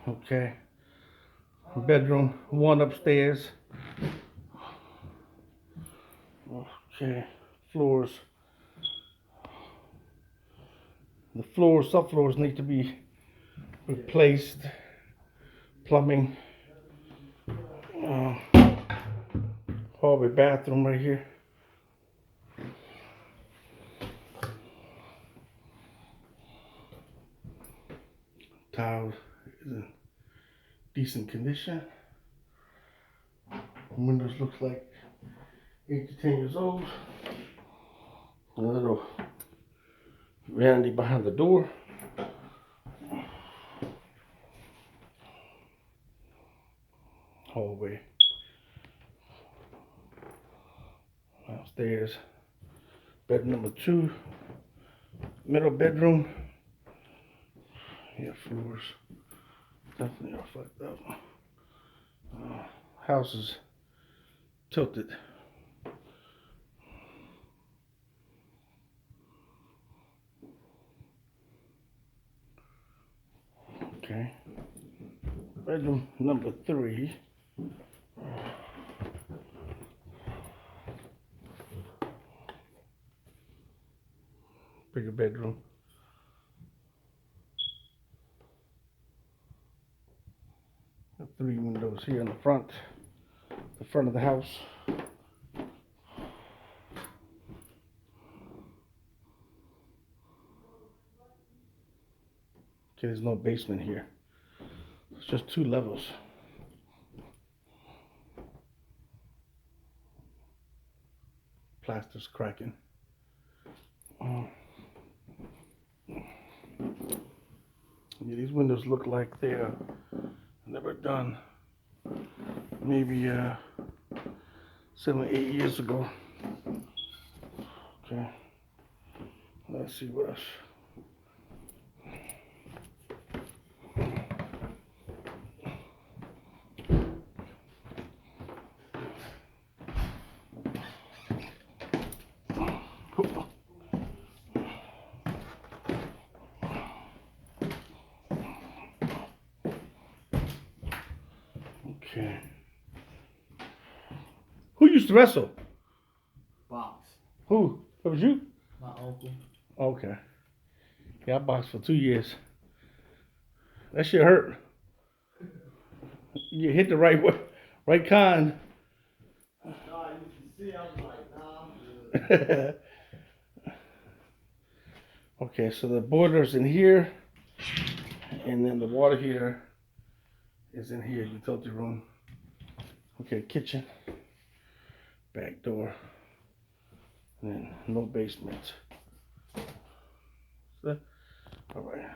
Okay. Bedroom 1 upstairs. Okay. Floors. The floors, subfloors need to be replaced. Plumbing. Hallway bathroom right here. Tile is in decent condition. Windows looks like 8 to 10 years old. A little vanity behind the door. Hallway. Downstairs. Bed number 2. Middle bedroom. Yeah, floors. Definitely are fucked up. House is tilted. Okay. Bedroom number 3. Bigger bedroom. Got 3 windows here in the front of the house. Okay, there's no basement here. It's just 2 levels. Plaster's cracking. Yeah, these windows look like they're never done. Maybe 7 or 8 years ago. Okay. Let's see what else. Okay. Who used to wrestle? Box. Who? That was you? My uncle. Okay. Yeah, I boxed for 2 years. That shit hurt. You hit the right way, right kind. No, I used to see, I was like, nah, I'm good. Okay, so the boiler's in here, and then the water heater is in here, utility room. Okay, kitchen, back door, and then no basement. So, all right.